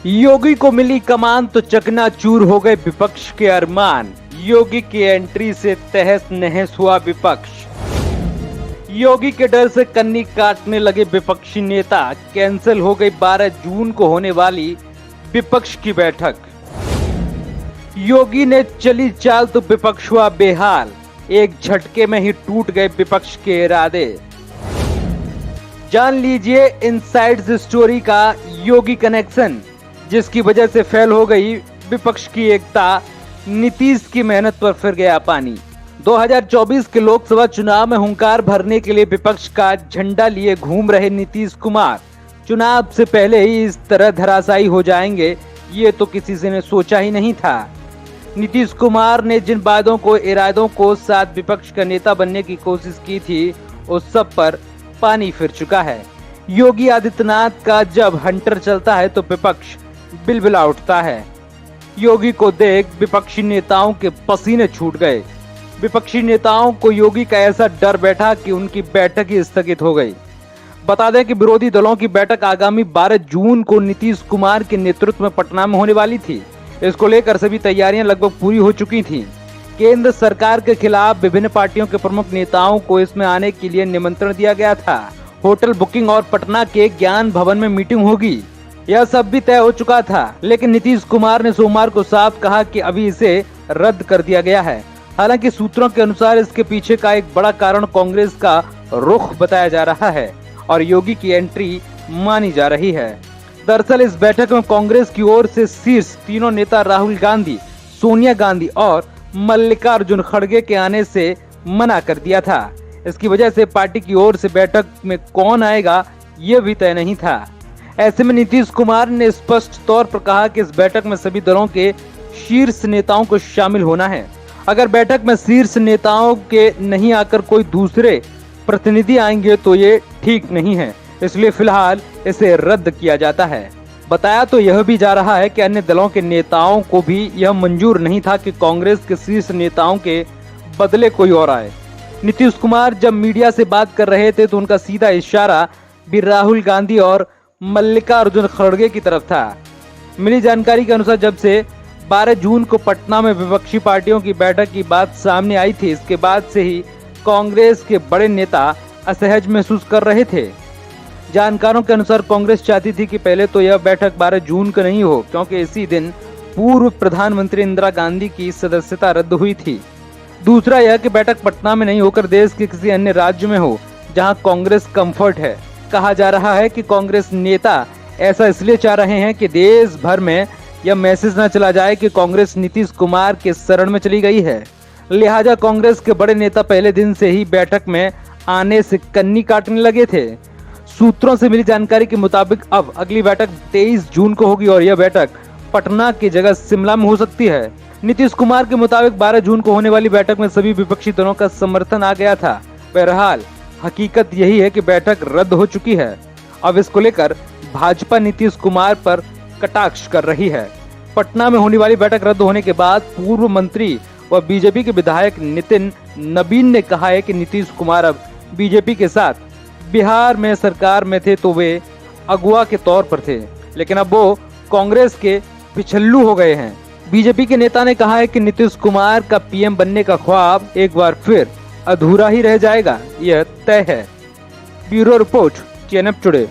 योगी को मिली कमान तो चकनाचूर हो गए विपक्ष के अरमान। योगी की एंट्री से तहस नहस हुआ विपक्ष। योगी के डर से कन्नी काटने लगे विपक्षी नेता। कैंसिल हो गई 12 जून को होने वाली विपक्ष की बैठक। योगी ने चली चाल तो विपक्ष हुआ बेहाल। एक झटके में ही टूट गए विपक्ष के इरादे। जान लीजिए इनसाइड स्टोरी का योगी कनेक्शन, जिसकी वजह से फेल हो गई विपक्ष की एकता। नीतीश की मेहनत पर फिर गया पानी। 2024 के लोकसभा चुनाव में हुंकार भरने के लिए विपक्ष का झंडा लिए घूम रहे नीतीश कुमार चुनाव से पहले ही इस तरह धराशायी हो जाएंगे, ये तो किसी से ने सोचा ही नहीं था। नीतीश कुमार ने जिन वादों को इरादों को साथ विपक्ष का नेता बनने की कोशिश की थी, उस सब पर पानी फिर चुका है। योगी आदित्यनाथ का जब हंटर चलता है तो विपक्ष बिलबिला उठता है। योगी को देख विपक्षी नेताओं के पसीने छूट गए। विपक्षी नेताओं को योगी का ऐसा डर बैठा कि उनकी बैठक ही स्थगित हो गई। बता दें कि विरोधी दलों की बैठक आगामी 12 जून को नीतीश कुमार के नेतृत्व में पटना में होने वाली थी। इसको लेकर सभी तैयारियां लगभग पूरी हो चुकी थीं। केंद्र सरकार के खिलाफ विभिन्न पार्टियों के प्रमुख नेताओं को इसमें आने के लिए निमंत्रण दिया गया था। होटल बुकिंग और पटना के ज्ञान भवन में मीटिंग होगी, यह सब भी तय हो चुका था। लेकिन नीतीश कुमार ने सोमवार को साफ कहा कि अभी इसे रद्द कर दिया गया है। हालांकि सूत्रों के अनुसार इसके पीछे का एक बड़ा कारण कांग्रेस का रुख बताया जा रहा है और योगी की एंट्री मानी जा रही है। दरअसल इस बैठक में कांग्रेस की ओर से शीर्ष तीनों नेता राहुल गांधी, सोनिया गांधी और मल्लिकार्जुन खड़गे के आने से मना कर दिया था। इसकी वजह से पार्टी की ओर से बैठक में कौन आएगा ये भी तय नहीं था। ऐसे में नीतीश कुमार ने स्पष्ट तौर पर कहा कि इस बैठक में सभी दलों के शीर्ष नेताओं को शामिल होना है। अगर बैठक में शीर्ष नेताओं के नहीं आकर कोई दूसरे प्रतिनिधि आएंगे तो ये ठीक नहीं है, इसलिए फिलहाल इसे रद्द किया जाता है। बताया तो यह भी जा रहा है कि अन्य दलों के नेताओं को भी यह मंजूर नहीं था कि कांग्रेस के शीर्ष नेताओं के बदले कोई और आए। नीतीश कुमार जब मीडिया से बात कर रहे थे तो उनका सीधा इशारा भी राहुल गांधी और मल्लिकार्जुन खड़गे की तरफ था। मिली जानकारी के अनुसार जब से 12 जून को पटना में विपक्षी पार्टियों की बैठक की बात सामने आई थी, इसके बाद से ही कांग्रेस के बड़े नेता असहज महसूस कर रहे थे। जानकारों के अनुसार कांग्रेस चाहती थी कि पहले तो यह बैठक 12 जून को नहीं हो, क्योंकि इसी दिन पूर्व प्रधानमंत्री इंदिरा गांधी की सदस्यता रद्द हुई थी। दूसरा यह कि बैठक पटना में नहीं होकर देश के किसी अन्य राज्य में हो जहां कांग्रेस कंफर्ट है। कहा जा रहा है कि कांग्रेस नेता ऐसा इसलिए चाह रहे हैं कि देश भर में यह मैसेज न चला जाए कि कांग्रेस नीतीश कुमार के शरण में चली गई है। लिहाजा कांग्रेस के बड़े नेता पहले दिन से ही बैठक में आने से कन्नी काटने लगे थे। सूत्रों से मिली जानकारी के मुताबिक अब अगली बैठक 23 जून को होगी और यह बैठक पटना की जगह शिमला में हो सकती है। नीतीश कुमार के मुताबिक 12 जून को होने वाली बैठक में सभी विपक्षी दलों का समर्थन आ गया था। बहरहाल हकीकत यही है कि बैठक रद्द हो चुकी है। अब इसको लेकर भाजपा नीतीश कुमार पर कटाक्ष कर रही है। पटना में होने वाली बैठक रद्द होने के बाद पूर्व मंत्री व बीजेपी के विधायक नितिन नबीन ने कहा है कि नीतीश कुमार अब बीजेपी के साथ बिहार में सरकार में थे तो वे अगुवा के तौर पर थे, लेकिन अब वो कांग्रेस के पिछल्लू हो गए हैं। बीजेपी के नेता ने कहा है कि नीतीश कुमार का पीएम बनने का ख्वाब एक बार फिर अधूरा ही रह जाएगा, यह तय है। Bureau report, TNF today.